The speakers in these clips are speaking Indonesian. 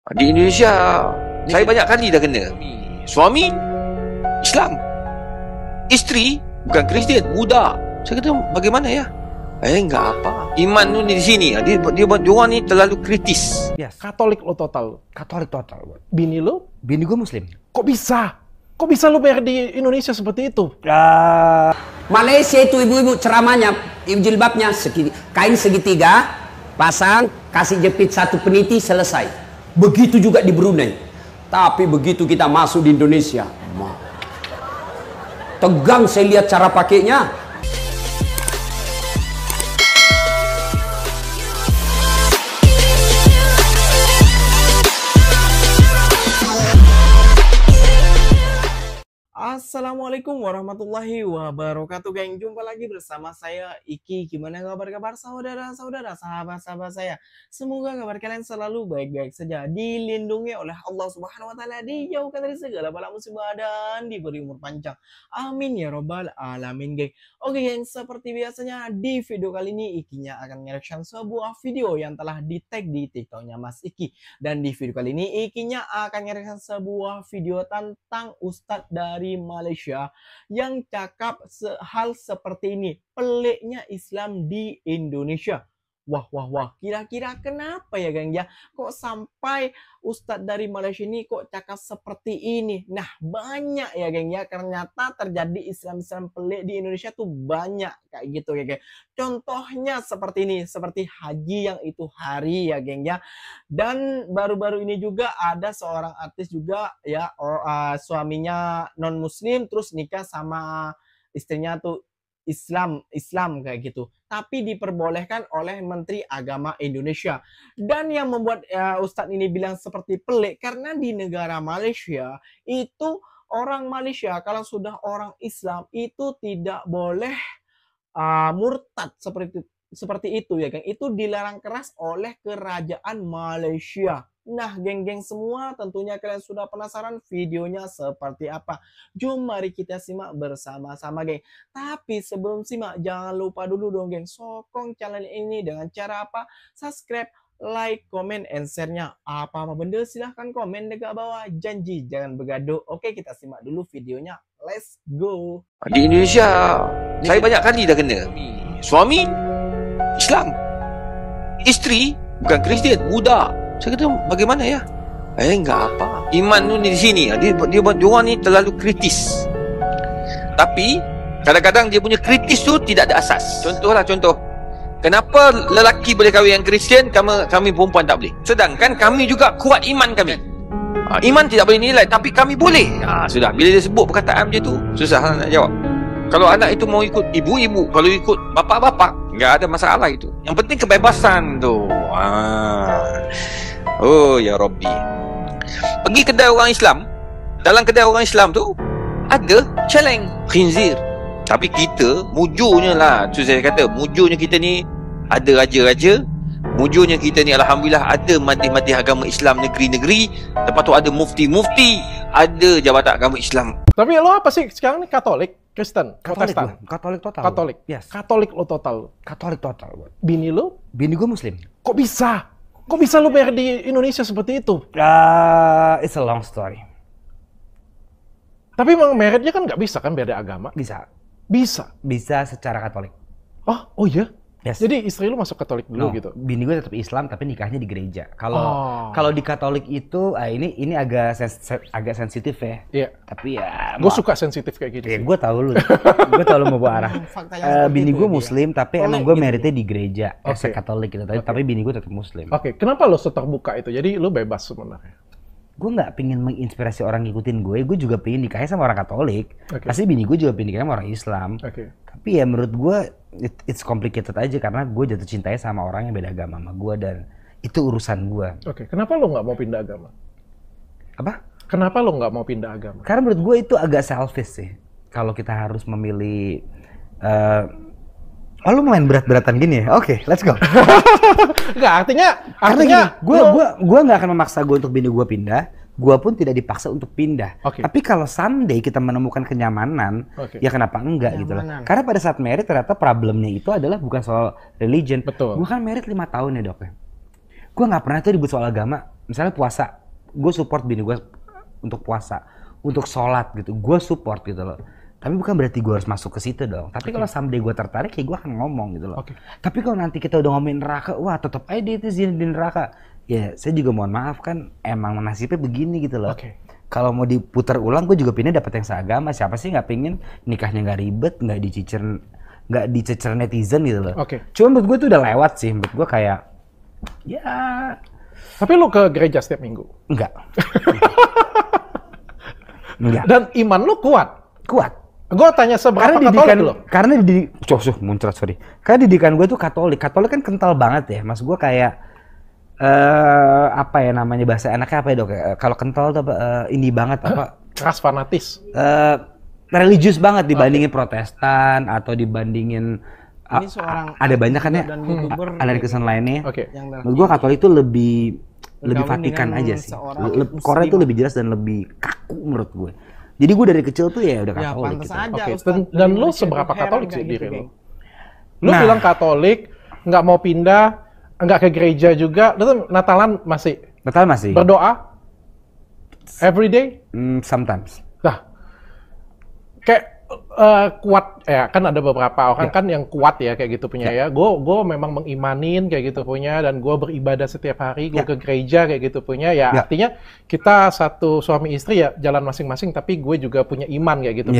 Di Indonesia, saya banyak kali dah kena. Suami Islam, isteri bukan Kristian, budak. Saya kata bagaimana ya? Enggak apa. Iman tu di sini. Dia orang ni terlalu kritis. Yes. Katolik lo total. Katolik total. Bini lo? Bini gue Muslim. Kok bisa? Kok bisa lo bayar di Indonesia seperti itu? Malaysia itu ibu-ibu ceramahnya, jilbabnya kain segitiga, pasang, kasih jepit satu peniti, selesai. Begitu juga di Brunei. Tapi begitu kita masuk di Indonesia, tegang saya lihat cara pakainya. Assalamualaikum warahmatullahi wabarakatuh, geng. Jumpa lagi bersama saya Iki. Gimana kabar saudara-saudara, sahabat-sahabat saya? Semoga kabar kalian selalu baik-baik saja, dilindungi oleh Allah Subhanahu wa taala, dijauhkan dari segala bala musibah dan diberi umur panjang. Amin ya robbal alamin, geng. Oke, geng, seperti biasanya di video kali ini Ikinya akan mereaction sebuah video yang telah di-tag di TikToknya Mas Iki. Dan di video kali ini Ikinya akan mereaction sebuah video tentang Ustadz dari Malaysia yang cakap hal seperti ini, peliknya Islam di Indonesia. Wah, kira-kira kenapa ya, geng ya? Kok sampai Ustadz dari Malaysia ini kok cakap seperti ini? Nah, banyak ya, geng ya. Ternyata terjadi Islam-Islam pelik di Indonesia tuh banyak kayak gitu ya, geng. Contohnya seperti ini, seperti haji yang itu hari ya, geng ya. Dan baru-baru ini juga ada seorang artis juga ya, suaminya non-muslim terus nikah sama istrinya tuh Islam kayak gitu, tapi diperbolehkan oleh Menteri Agama Indonesia. Dan yang membuat Ustadz ini bilang seperti pelik, karena di negara Malaysia itu orang Malaysia kalau sudah orang Islam itu tidak boleh murtad seperti itu ya, geng. Itu dilarang keras oleh kerajaan Malaysia. Nah, geng-geng semua, tentunya kalian sudah penasaran videonya seperti apa. Jom mari kita simak bersama-sama, geng. Tapi sebelum simak, jangan lupa dulu dong, geng, sokong channel ini dengan cara apa? Subscribe, like, comment, and share-nya. Apa-apa benda silahkan komen dekat bawah. Janji jangan bergaduh. Oke, kita simak dulu videonya. Let's go. Di Indonesia, saya banyak kali dah kena. Suami Islam, isteri bukan Kristian, budak. Saya kata bagaimana ya? Enggak apa. Iman tu di sini. Dia orang ni terlalu kritis. Tapi kadang-kadang dia punya kritis tu tidak ada asas. Contoh. Kenapa lelaki boleh kahwin yang Kristian, kami perempuan tak boleh? Sedangkan kami juga kuat iman kami. Iman tidak boleh nilai, tapi kami boleh. Sudah. Bila dia sebut perkataan macam tu, susah nak jawab. Kalau anak itu mau ikut ibu-ibu, kalau ikut bapak-bapak, enggak ada masalah itu. Yang penting kebebasan tu. Oh ya Rabbi. Pergi kedai orang Islam. Dalam kedai orang Islam tu ada celeng khinzir. Tapi kita mujurnya lah, tu saya kata, mujurnya kita ni ada raja-raja, mujurnya kita ni alhamdulillah ada madih-madih agama Islam negeri-negeri. Lepas tu ada mufti-mufti, ada jabatan agama Islam. Tapi lo apa sih sekarang nih, Katolik, Kristen, Protestan? Katolik total. Katolik. Yes. Katolik lo total. Katolik total. Bini lo? Bini gue Muslim. Kok bisa? Kok bisa lo bayar di Indonesia seperti itu? It's a long story. Tapi emang meritnya kan nggak bisa kan beda agama? Bisa. Bisa Secara Katolik. Oh iya? Yes. Jadi istri lu masuk Katolik dulu gitu? Bini gue tetap Islam tapi nikahnya di gereja. Kalau di Katolik itu ini agak sensitif ya. Iya. Tapi ya gue suka sensitif kayak gitu ya, sih. gue tahu lu. Gue tahu lu mau bawa arah. Bini gue Muslim tapi emang gue meritnya di gereja. As a Katolik gitu. Tapi bini gue tetap Muslim. Oke. Kenapa lo seterbuka itu? Jadi lo bebas sebenarnya? Gue nggak pengen menginspirasi orang ngikutin gue juga pengen nikahnya sama orang Katolik. Pasti bini gue juga pengen nikahnya sama orang Islam. Tapi ya menurut gue it's complicated aja karena gue jatuh cintanya sama orang yang beda agama sama gue dan itu urusan gue. Kenapa lo nggak mau pindah agama? Apa? Kenapa lo nggak mau pindah agama? Karena menurut gue itu agak selfish sih. Kalau kita harus memilih lu main berat-beratan gini ya? Oke, let's go. Enggak, artinya gue nggak akan memaksa gue untuk bini gue pindah. Gue pun tidak dipaksa untuk pindah. Tapi kalau someday kita menemukan kenyamanan, ya kenapa enggak gitu loh. Karena pada saat married ternyata problemnya itu adalah bukan soal religion. Betul. Gue kan married 5 tahun ya, Dok. Gue nggak pernah tuh ribut soal agama. misalnya puasa, gue support bini gue untuk puasa, untuk sholat gitu, gue support gitu loh. Tapi bukan berarti gue harus masuk ke situ dong. Tapi kalau someday gue tertarik, ya gue akan ngomong gitu loh. Tapi kalau nanti kita udah ngomongin neraka, wah tetap aja dia itu zina di neraka. Ya saya juga mohon maaf kan, emang nasibnya begini gitu loh. Kalau mau diputar ulang, gue juga pindah dapat yang seagama. Siapa sih nggak pingin nikahnya nggak ribet, nggak dicecer netizen gitu loh. Cuma menurut gue itu udah lewat sih. Menurut gue kayak, ya. Tapi lo ke gereja setiap minggu? Enggak. Enggak. Dan iman lo kuat? Kuat. Gue tanya seberapa Katolik lo? Karena muncrat, sorry. Karena didikan gue tuh Katolik. Katolik kan kental banget ya. Mas gue kayak apa ya namanya, bahasa enaknya apa ya dok? Kalau kental tuh ini banget apa? Keras, fanatis. Religius banget dibandingin Protestan atau dibandingin ada banyak kan ya aliran lainnya. Menurut gue Katolik itu lebih Vatikan aja sih. Korea itu lebih jelas dan lebih kaku menurut gue. Jadi gue dari kecil tuh ya udah Katolik gitu. Dan lo seberapa Katolik sih diri lo? Lo bilang Katolik, nggak mau pindah, nggak ke gereja juga, lo Natalan masih? Natal masih. Berdoa? Every day? Sometimes. Nah, kayak kuat ya, kan ada beberapa orang kan yang kuat ya kayak gitu punya ya. Gue memang mengimanin kayak gitu punya, dan gue beribadah setiap hari, gue ke gereja kayak gitu punya ya. Artinya kita satu suami istri ya jalan masing-masing, tapi gue juga punya iman kayak gitu.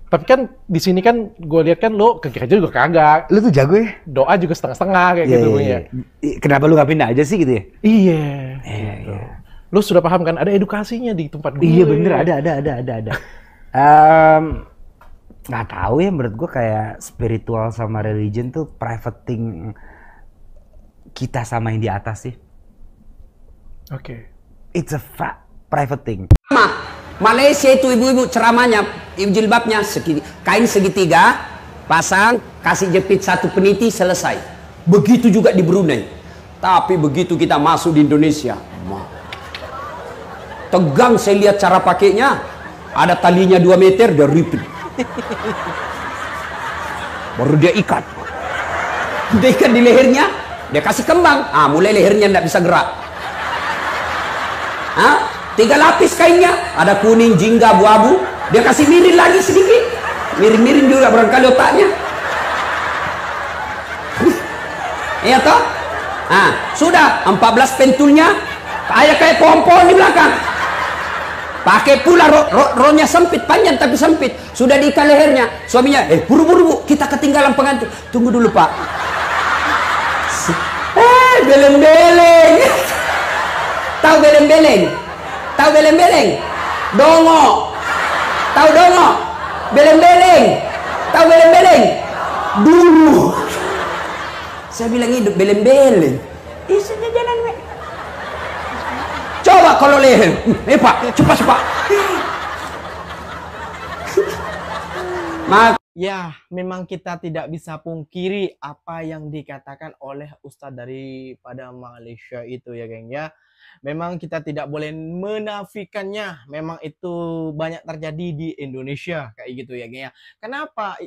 Tapi kan di sini kan gue lihat kan lo ke gereja juga kagak. Lo tuh jago ya. Doa juga setengah-setengah kayak gitu punya. Kenapa lu gak pindah aja sih gitu ya? Iya. Lo sudah paham kan ada edukasinya di tempat gue. Iya bener, ada. Nggak tahu ya, menurut gue kayak spiritual sama religion tuh private thing kita sama yang di atas sih. It's a private thing. Malaysia itu ibu-ibu ceramahnya, jilbabnya kain segitiga, pasang, kasih jepit satu peniti, selesai. Begitu juga di Brunei. Tapi begitu kita masuk di Indonesia, tegang saya lihat cara pakainya. Ada talinya 2 meter, dia ripit. Baru dia ikat. Dia ikat di lehernya, dia kasih kembang. Mulai lehernya tidak bisa gerak. 3 lapis kainnya, ada kuning, jingga, abu-abu. Dia kasih miring lagi sedikit. Miring-miring juga barangkali otaknya. Iya toh? Sudah 14 pentulnya, kayak pohon-pohon di belakang. Pakai pula rohnya sempit, panjang tapi sempit. Sudah diikat lehernya. Suaminya, buru-buru bu, kita ketinggalan pengantin. Tunggu dulu pak. Beleng-beleng. Tahu beleng-beleng? Tahu beleng-beleng? Dongo. Tahu dongo? Beleng-beleng. Tahu beleng-beleng? Dulu. Saya bilang hidup beleng-beleng. Sudah jalan weh. Coba kalau leher. Pak, cepat. Ya, memang kita tidak bisa pungkiri apa yang dikatakan oleh Ustadz daripada Malaysia itu ya geng ya. Memang kita tidak boleh menafikannya. Memang itu banyak terjadi di Indonesia kayak gitu ya geng ya. Kenapa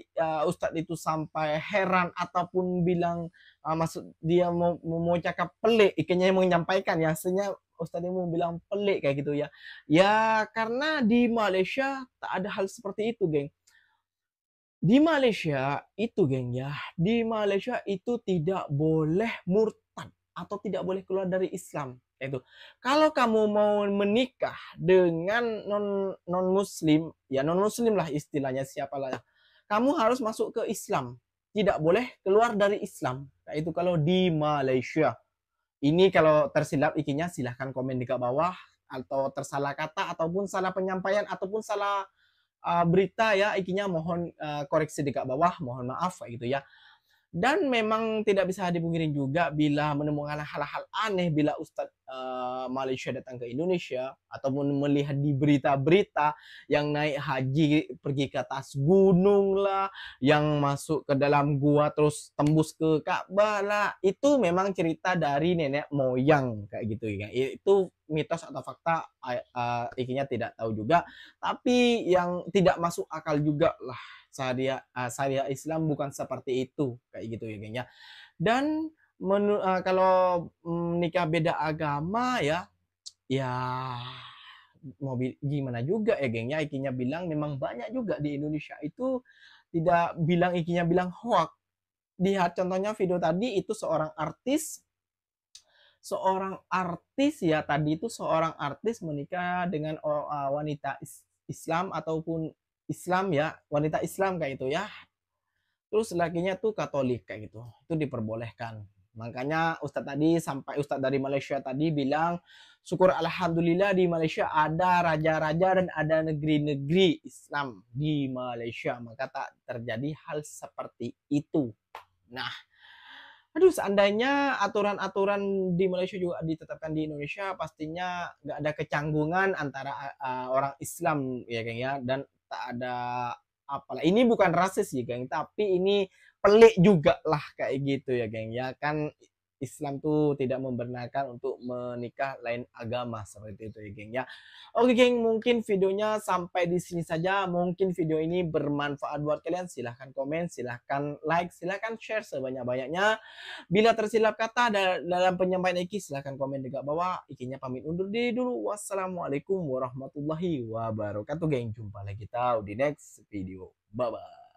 Ustadz itu sampai heran ataupun bilang maksud dia mau cakap pelik, ikannya menyampaikan ya, sebenarnya Ustadz mau bilang pelik kayak gitu ya. Ya karena di Malaysia tak ada hal seperti itu geng. Di Malaysia itu geng ya, di Malaysia itu tidak boleh murtad atau tidak boleh keluar dari Islam. Itu kalau kamu mau menikah dengan non muslim, ya non muslim lah istilahnya, siapalah, kamu harus masuk ke Islam, tidak boleh keluar dari Islam. Nah, itu kalau di Malaysia. Ini kalau tersilap ikinya silahkan komen di bawah, atau tersalah kata ataupun salah penyampaian ataupun salah berita ya, ikinya mohon koreksi di bawah, mohon maaf kayak gitu ya. Dan memang tidak bisa dipungkiri juga bila menemukan hal-hal aneh bila Ustadz Malaysia datang ke Indonesia ataupun melihat di berita-berita yang naik haji pergi ke atas gunung lah, yang masuk ke dalam gua terus tembus ke Ka'bah lah, itu memang cerita dari nenek moyang kayak gitu ya. Itu mitos atau fakta ikinya tidak tahu juga, tapi yang tidak masuk akal juga lah. Syariah Islam bukan seperti itu kayak gitu ya geng ya. Dan kalau nikah beda agama ya mau gimana juga ya gengnya, ikinya bilang memang banyak juga di Indonesia itu tidak bilang, ikinya bilang hoax. Lihat contohnya video tadi itu seorang artis ya, tadi itu seorang artis menikah dengan wanita Islam ataupun Islam ya, wanita Islam kayak itu ya. Terus lakinya tuh Katolik kayak gitu. Itu diperbolehkan. Makanya Ustadz dari Malaysia tadi bilang, syukur alhamdulillah di Malaysia ada raja-raja dan ada negeri-negeri Islam di Malaysia. Maka tak terjadi hal seperti itu. Nah, aduh, seandainya aturan-aturan di Malaysia juga ditetapkan di Indonesia, pastinya nggak ada kecanggungan antara orang Islam ya geng ya, dan tak ada apalah. Ini bukan rasis ya geng, tapi ini pelik juga lah kayak gitu ya geng ya. Kan Islam tuh tidak membenarkan untuk menikah lain agama seperti itu ya geng ya. Oke geng, mungkin videonya sampai di sini saja. Mungkin video ini bermanfaat buat kalian. Silahkan komen, silahkan like, silahkan share sebanyak-banyaknya. Bila tersilap kata dalam penyampaian Iki, silahkan komen di bawah. Ikinya pamit undur diri dulu. Wassalamualaikum warahmatullahi wabarakatuh geng. Jumpa lagi kita di next video. Bye-bye.